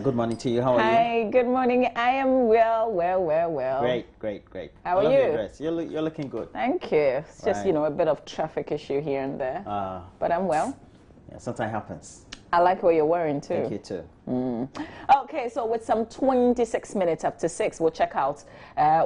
Good morning to you. How are you? Hi, good morning. I am well. Great. How are you? You're looking good. Thank you. It's just, a bit of traffic issue here and there. But I'm well. Yeah, sometimes happens. I like what you're wearing too. Thank you too. Okay, so with some 26 minutes after 6, we'll check out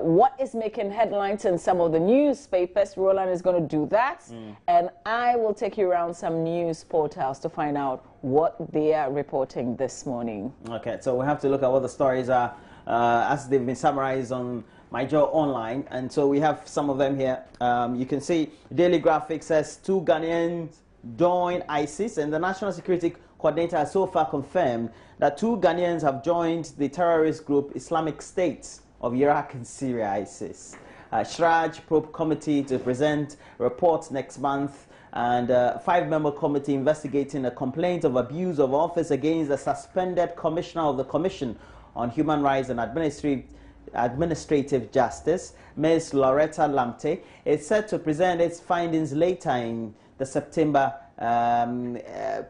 what is making headlines in some of the newspapers. Roland is going to do that. And I will take you around some news portals to find out what they are reporting this morning. Okay, so we have to look at what the stories are as they've been summarized on My Joy Online. And so we have some of them here. You can see Daily Graphic says 2 Ghanaians join ISIS, and the National Security Coordinator has so far confirmed that 2 Ghanaians have joined the terrorist group Islamic State of Iraq and Syria, ISIS. Shraj Probe Committee to present reports next month, and a 5-member committee investigating a complaint of abuse of office against the suspended Commissioner of the Commission on Human Rights and Administrative Justice, Ms. Loretta Lamte, is set to present its findings later in the September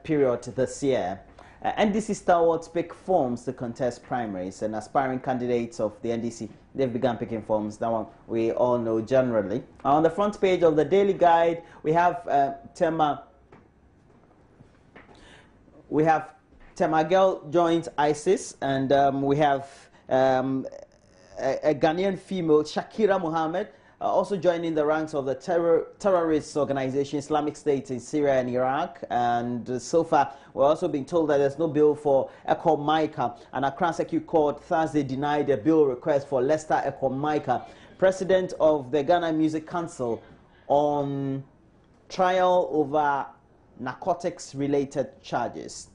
period this year. NDC stalwarts pick forms to contest primaries, and aspiring candidates of the NDC, they've begun picking forms. That one we all know generally. On the front page of the Daily Guide, we have Tema Girl joins ISIS, and we have a Ghanaian female, Shakira Mohammed, also joining the ranks of the terrorist organization Islamic State in Syria and Iraq. And so far, we're also being told that there's no bill for Eko Micah. And Accra Circuit Court Thursday denied a bill request for Lester Eko Micah, president of the Ghana Music Council, on trial over narcotics-related charges.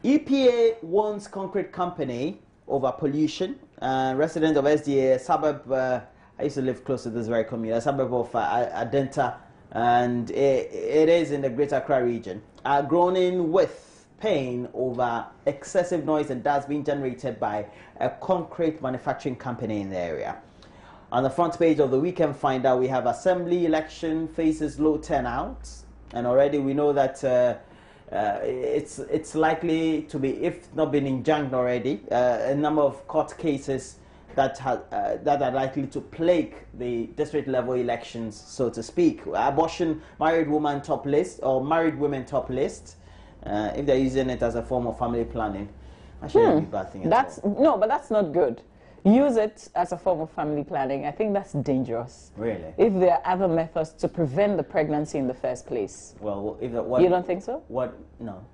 EPA warns concrete company over pollution. Resident of SDA, suburb. I used to live close to this very community, a suburb of Adenta, and it is in the Greater Accra region, are groaning with pain over excessive noise and dust being generated by a concrete manufacturing company in the area. On the front page of the Weekend Finder, we have Assembly election faces low turnout, and already we know that it's likely to be, if not been enjoined already, a number of court cases that are likely to plague the district level elections, so to speak. Abortion, married woman top list, or married women top list, if they're using it as a form of family planning. I shouldn't be a bad thing at all. No, but that's not good. Use it as a form of family planning. I think that's dangerous. Really? If there are other methods to prevent the pregnancy in the first place. Well, if you don't think so? No.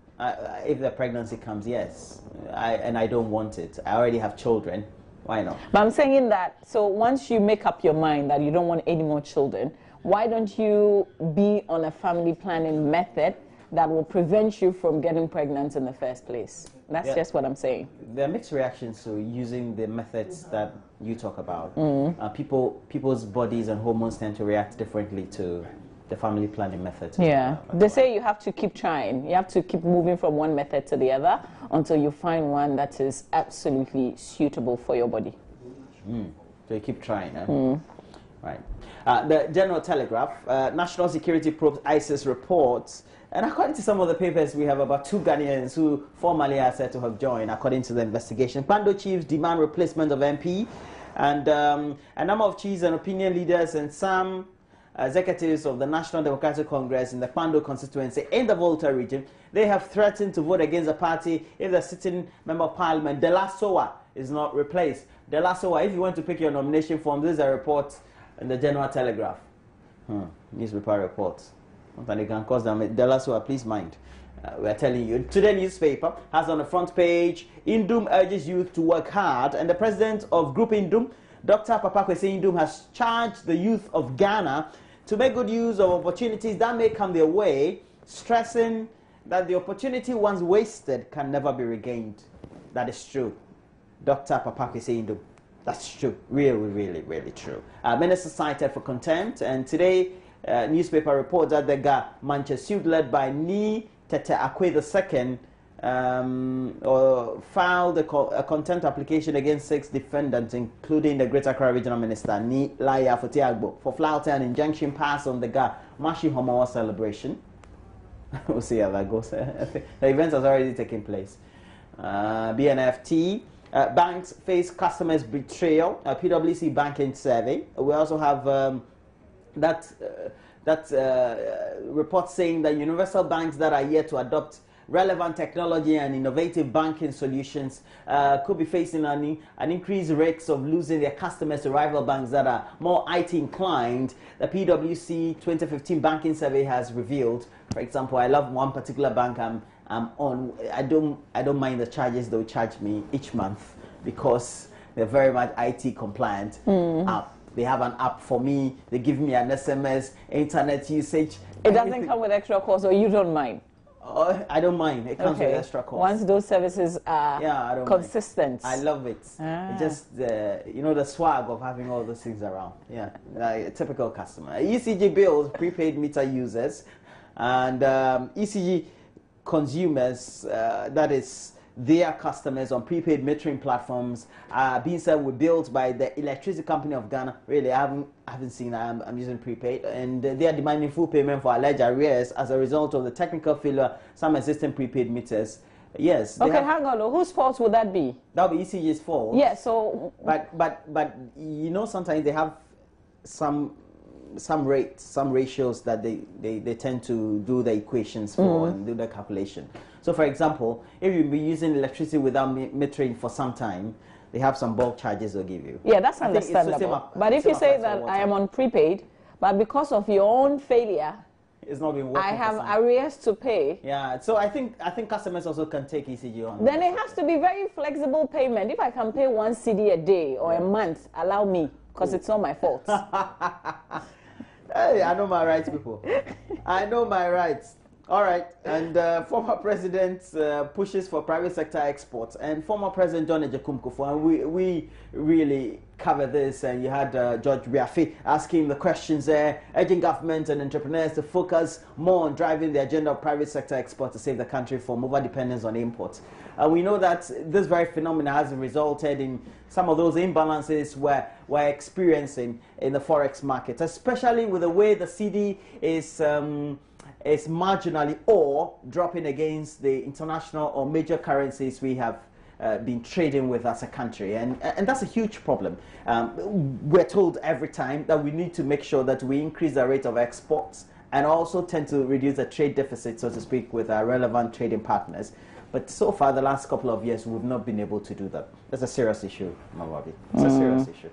If the pregnancy comes, yes. And I don't want it. I already have children. Why not? But I'm saying that, so once you make up your mind that you don't want any more children, why don't you be on a family planning method that will prevent you from getting pregnant in the first place? That's just what I'm saying. There are mixed reactions to using the methods that you talk about. People's bodies and hormones tend to react differently to the family planning method. Yeah, they say you have to keep trying. You have to keep moving from one method to the other until you find one that is absolutely suitable for your body. So you keep trying, Right. The General Telegraph, National Security probes ISIS reports, and according to some of the papers, we have about 2 Ghanaians who formerly are said to have joined, according to the investigation. Pando chiefs demand replacement of MP, and a number of chiefs and opinion leaders and some executives of the National Democratic Congress in the Pando constituency in the Volta region, they have threatened to vote against the party if the sitting member of parliament, De La Soa, is not replaced. De La Soa, if you want to pick your nomination form, this is a report in the General Telegraph. Newspaper reports. Sometimes they can cause them. De La Soa, please mind. We are telling you. Today newspaper has on the front page, Indum urges youth to work hard, and the president of Group Indum, Dr. Papa Kwesi Indum, has charged the youth of Ghana to make good use of opportunities that may come their way, stressing that the opportunity once wasted can never be regained. That is true. Dr. Papa Kwesi Indum. That's true. Really true. Minister cited for contempt, and today newspaper reports that the Manchester suit led by Ni Tete Akwe II filed a contempt application against 6 defendants, including the Greater Accra Regional Minister, Ni Laya Fotiagbo, for flouting an injunction passed on the Mashi Homawa celebration. We'll see how that goes. The event has already taken place. BNFT. Banks face customers betrayal. PwC banking survey. We also have that report saying that universal banks that are yet to adopt relevant technology and innovative banking solutions could be facing an increased risks of losing their customers to rival banks that are more IT inclined. The PwC 2015 banking survey has revealed, for example, I love one particular bank I'm on. I don't mind the charges they'll charge me each month because they're very much IT compliant. They have an app for me. They give me an SMS, internet usage. It doesn't come with extra cost, or you don't mind? I don't mind. It comes with extra cost. Once those services are consistent. I love it. It just, the swag of having all those things around. Yeah, like a typical customer. ECG bills, prepaid meter users, and ECG consumers, that is, their customers on prepaid metering platforms being served with bills by the electricity company of Ghana. Really, I haven't seen that. I'm using prepaid, and they are demanding full payment for alleged arrears as a result of the technical failure some existing prepaid meters. Yes. Okay, hang on. Whose fault would that be? That would be ECG's fault. Yeah. So. But sometimes they have some rates, some ratios that they tend to do the equations for and do the calculation. So, for example, if you've been using electricity without metering for some time, they have some bulk charges they'll give you. Yeah, that's understandable. But if you say that I am on prepaid, but because of your own failure, it's not been working. I have arrears to pay. Yeah, so I think customers also can take ECG on. Then it has to be very flexible payment. If I can pay 1 CD a day or a month, allow me, because it's not my fault. Hey, I know my rights, people. I know my rights. All right, and former president pushes for private sector exports, and former President John Ejekum Kufuor, and we really cover this, and you had George Biafi asking the questions there, urging government and entrepreneurs to focus more on driving the agenda of private sector export to save the country from over-dependence on imports. We know that this very phenomenon has resulted in some of those imbalances we're experiencing in the forex market, especially with the way the CD is marginally or dropping against the international or major currencies we have been trading with as a country, and that's a huge problem. We're told every time that we need to make sure that we increase the rate of exports and also tend to reduce the trade deficit, so to speak, with our relevant trading partners. But so far, the last couple of years, we've not been able to do that. That's a serious issue, Mawabi. It's a serious issue.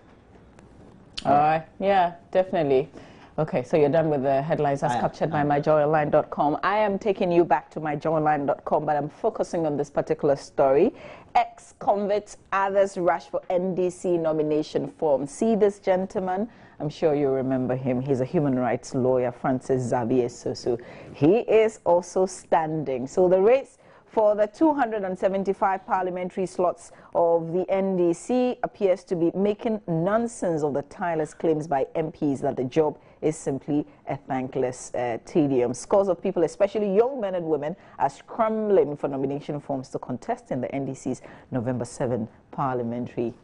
All right. Yeah, definitely. Okay, so you're done with the headlines as captured by myjoyonline.com. I am taking you back to myjoyonline.com, but I'm focusing on this particular story. Ex-convicts, others rush for NDC nomination form. See this gentleman? I'm sure you remember him. He's a human rights lawyer, Francis Xavier Soso. He is also standing. So the race for the 275 parliamentary slots of the NDC appears to be making nonsense of the tireless claims by MPs that the job is simply a thankless tedium. Scores of people, especially young men and women, are scrambling for nomination forms to contest in the NDC's November 7 parliamentary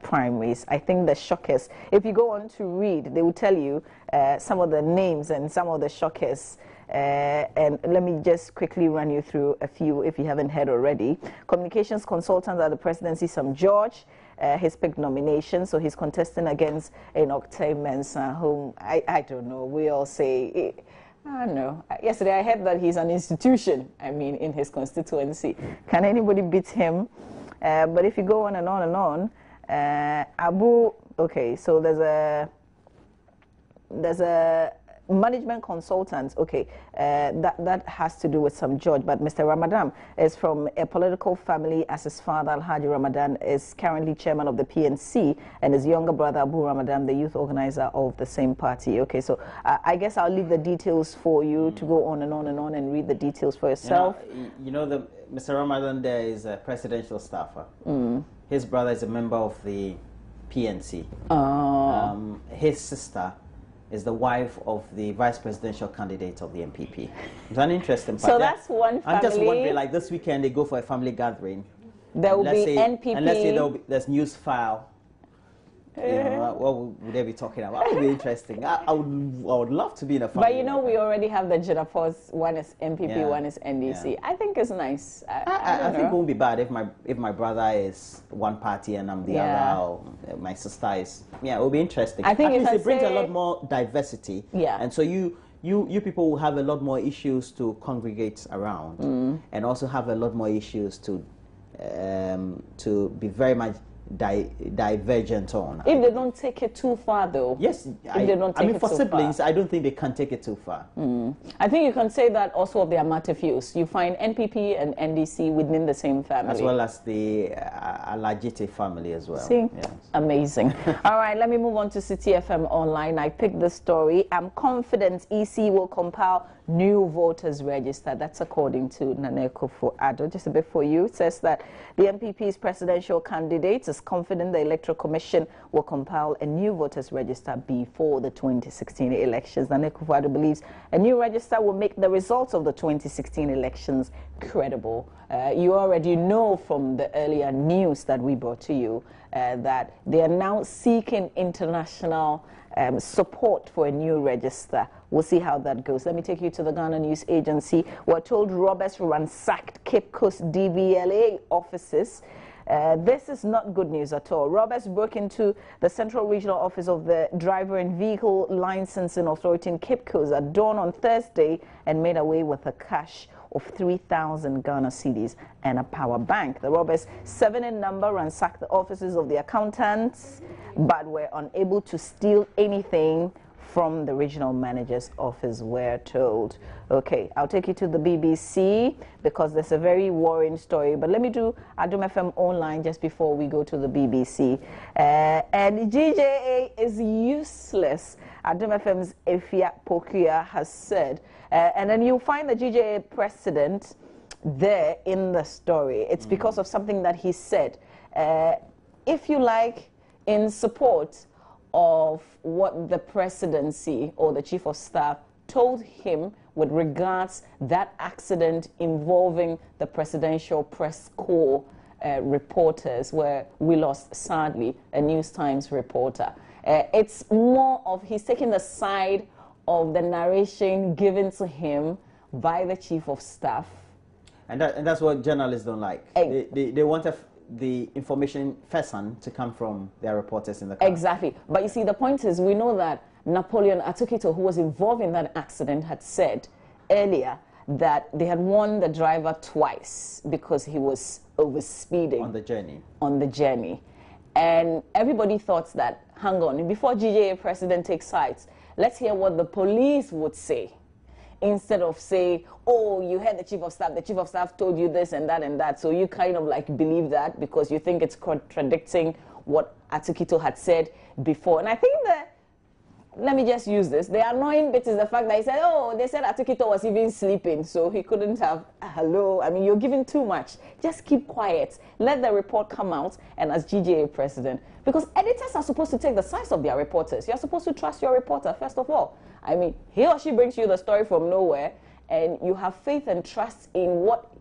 primaries. I think the shockers, if you go on to read, they will tell you some of the names and some of the shockers. And let me just quickly run you through a few if you haven't heard already. Communications consultant at the presidency, Sam George, his picked nomination, so he's contesting against Octave Mensah, whom I don't know, we all say, I don't know. Yesterday I heard that he's an institution, in his constituency. Can anybody beat him? But if you go on and on and on, okay, so there's a management consultant, okay, that has to do with some George, but Mr. Ramadan is from a political family, as his father, Alhaji Ramadan, is currently chairman of the PNC, and his younger brother, Abu Ramadan, the youth organizer of the same party. Okay, so I guess I'll leave the details for you to go on and on and on and read the details for yourself. Mr. Ramadan there is a presidential staffer. His brother is a member of the PNC. His sister is the wife of the vice presidential candidate of the MPP. It's an interesting part. So that's one family. I'm just wondering, like this weekend they go for a family gathering. There will be NPP. And let's say there's news file. What would they be talking about? That would be interesting. I would love to be in a family. But you know, we already have the Jinapos. One is MPP, one is NDC. I think it's nice. I think it won't be bad if my brother is one party and I'm the other, or my sister is. Yeah, it will be interesting. I think it brings a lot more diversity. Yeah. And so you people will have a lot more issues to congregate around, and also have a lot more issues to be very much divergent on. If they don't take it too far, though. Yes, for siblings, I don't think they can take it too far. I think you can say that also of the Amatefius. You find NPP and NDC within the same family. As well as the Alajite family as well. See? Yes. Amazing. All right, let me move on to City FM Online. I picked the story. I'm confident EC will compile new voters register. That's according to Nana Akufo-Addo. Just a bit for you. It says that the MPP's presidential candidate is confident the Electoral Commission will compile a new voters register before the 2016 elections. Nana Akufo-Addo believes a new register will make the results of the 2016 elections credible. You already know from the earlier news that we brought to you that they are now seeking international support for a new register. We'll see how that goes. Let me take you to the Ghana News Agency. We're told robbers ransacked Cape Coast DVLA offices. This is not good news at all. Robbers broke into the Central Regional Office of the Driver and Vehicle Licensing Authority in Cape Coast at dawn on Thursday and made away with a cash of 3,000 Ghana cedis and a power bank. The robbers, 7 in number, ransacked the offices of the accountants but were unable to steal anything from the regional manager's office, we're told. Okay, I'll take you to the BBC because there's a very worrying story. But let me do Adom FM Online just before we go to the BBC. And GJA is useless, Adom FM's Efia Pokia has said. And then you'll find the GJA president there in the story. It's because of something that he said. If you like, in support of what the presidency or the chief of staff told him with regards that accident involving the presidential press corps reporters, where we lost, sadly, a News Times reporter. It's more of he's taking the side of the narration given to him by the chief of staff. And that's what journalists don't like. They want the information first-hand to come from their reporters in the car. Exactly. But you see, the point is, we know that Napoleon Atukito, who was involved in that accident, had said earlier that they had warned the driver twice because he was overspeeding. On the journey. And everybody thought that, hang on, before GJA president takes sides, let's hear what the police would say. Instead of say, oh, you heard the chief of staff told you this and that, so you kind of like believe that because you think it's contradicting what Atukito had said before. And I think that, let me just use this, the annoying bit is the fact that he said, oh, they said Atukito was even sleeping, so he couldn't have, hello, I mean, you're giving too much. Just keep quiet. Let the report come out, and as GJA president, because editors are supposed to take the sides of their reporters. You're supposed to trust your reporter, first of all. I mean, he or she brings you the story from nowhere, and you have faith and trust in what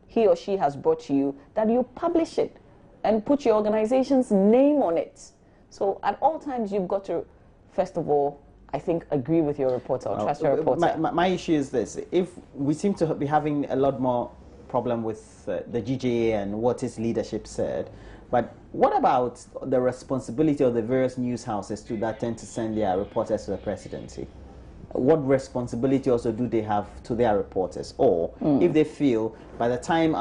he or she has brought to you, that you publish it and put your organization's name on it. So at all times, you've got to, first of all, I think, agree with your reporter or trust your reporter. My issue is this. If we seem to be having a lot more problem with the GJA and what its leadership said, but what about the responsibility of the various news houses too that tend to send their reporters to the presidency? What responsibility also do they have to their reporters? Or if they feel by the time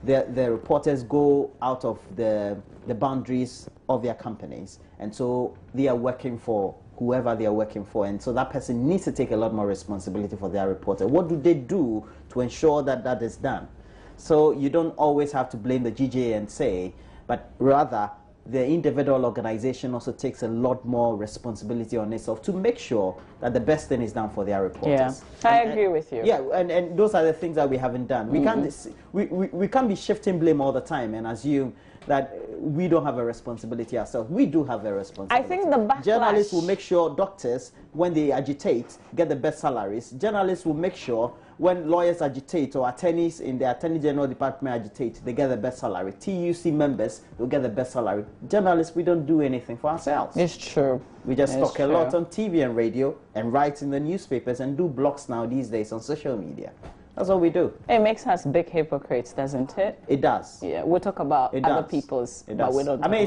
the reporters go out of the boundaries of their companies, and so they are working for whoever they are working for, and so that person needs to take a lot more responsibility for their reporter. What do they do to ensure that that is done? So you don't always have to blame the GJA and say, but rather the individual organization also takes a lot more responsibility on itself to make sure that the best thing is done for their reporters. Yeah, I agree with you. Yeah, and those are the things that we haven't done. We can't be shifting blame all the time and assume that we don't have a responsibility ourselves. We do have a responsibility. I think the backlash... Journalists will make sure doctors, when they agitate, get the best salaries. Journalists will make sure when lawyers agitate or attorneys in the Attorney General Department agitate, they get the best salary. TUC members will get the best salary. Journalists, we don't do anything for ourselves. It's true. We just talk a lot on TV and radio and write in the newspapers and do blogs now these days on social media. That's what we do. It makes us big hypocrites, doesn't it? It does. Yeah, we talk about other people's, but we don't. I mean,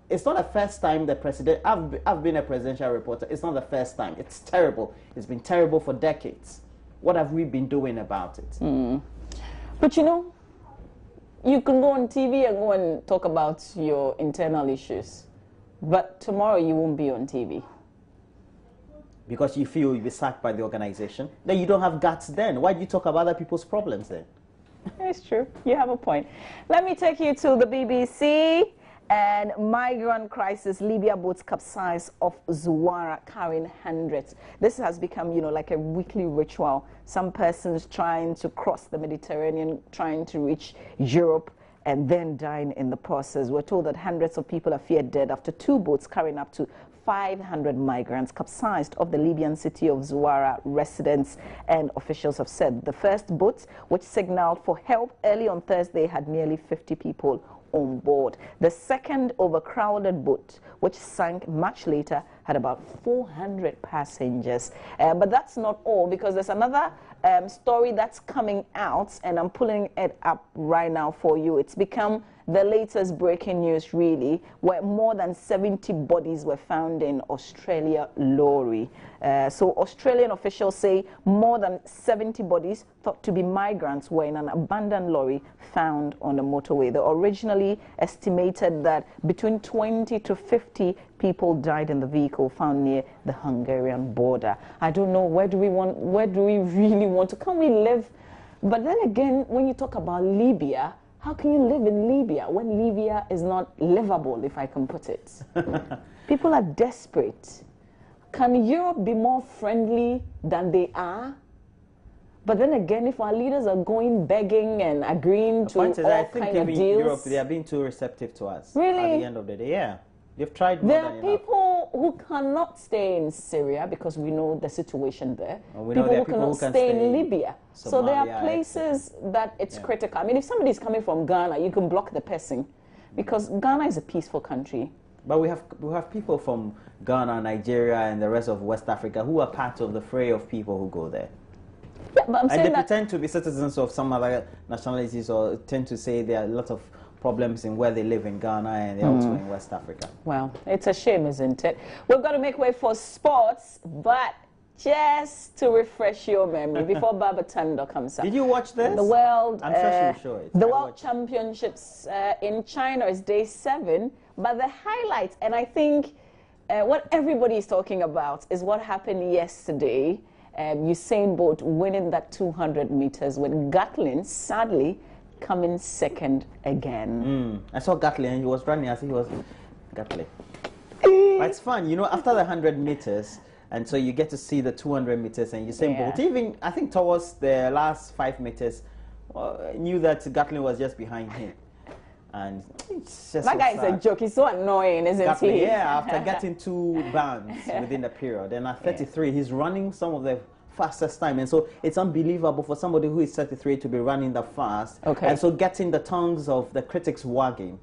it's not the first time the president. I've been a presidential reporter. It's not the first time. It's terrible. It's been terrible for decades. What have we been doing about it? But you know, you can go on TV and go and talk about your internal issues, but tomorrow you won't be on TV. Because you feel you'll be sacked by the organization. Then you don't have guts then. Why do you talk about other people's problems then? It's true. You have a point. Let me take you to the BBC. And migrant crisis, Libya boats capsize off Zuwara carrying hundreds. This has become, you know, like a weekly ritual. Some persons trying to cross the Mediterranean, trying to reach Europe, and then dying in the process. We're told that hundreds of people are feared dead after 2 boats carrying up to 500 migrants capsized off the Libyan city of Zuwara. Residents and officials have said the first boat, which signaled for help early on Thursday, had nearly 50 people on board. The second overcrowded boat, which sank much later, had about 400 passengers. But that's not all, because there's another story that's coming out, and I'm pulling it up right now for you. It's become the latest breaking news, really, where more than 70 bodies were found in Australia lorry. So Australian officials say more than 70 bodies thought to be migrants were in an abandoned lorry found on the motorway. They originally estimated that between 20 to 50 people died in the vehicle found near the Hungarian border. I don't know, where do we really want to? Can we live? But then again, when you talk about Libya, how can you live in Libya when Libya is not livable, if I can put it? People are desperate. Can Europe be more friendly than they are? But then again, if our leaders are going begging and agreeing to all kind of deals... Europe, they are being too receptive to us. Really? At the end of the day, yeah. They've tried more There than are enough. people who cannot stay in Syria because we know the situation there. We know there are people who cannot stay in Libya. So there are places that it's critical. I mean, if somebody is coming from Ghana, you can block the person because Ghana is a peaceful country. But we have people from Ghana, Nigeria, and the rest of West Africa who are part of the fray of people who go there. Yeah, but I'm saying they pretend to be citizens of some other nationalities, or tend to say there are a lot of problems in where they live in Ghana and also in West Africa. Well, it's a shame, isn't it? We've got to make way for sports, but just to refresh your memory before Baba Tando comes up. Did you watch this? The World, I'm sure she will show it. The World Championships in China is day 7, but the highlight, and I think what everybody is talking about, is what happened yesterday. Usain Bolt winning that 200 meters with Gatlin, sadly, coming second again. I saw Gatlin and he was running as he was Gatlin. But it's fun, you know, after the 100 meters, and so you get to see the 200 meters and Usain Bolt. Even, I think, towards the last 5 meters, knew that Gatlin was just behind him. And it's just that guy is a joke. He's so annoying, isn't he? Yeah, after getting 2 bands within the period. And at 33, he's running some of the fastest time. And so it's unbelievable for somebody who is 33 to be running that fast. Okay. And so getting the tongues of the critics wagging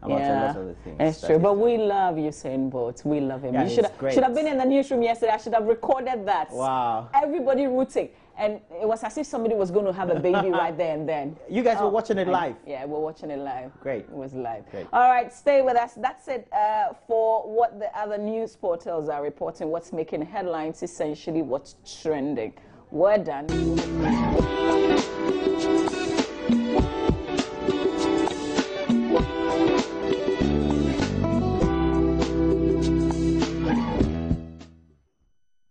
about a lot of the things. It's true. But we love Usain Bolt. We love him. Yeah, you should have been in the newsroom yesterday. I should have recorded that. Wow. Everybody rooting. And it was as if somebody was going to have a baby right there and then. You guys were watching it live? Yeah, we're watching it live. Great. It was live. Great. All right, stay with us. That's it for what the other news portals are reporting, what's making headlines, essentially what's trending. We're done.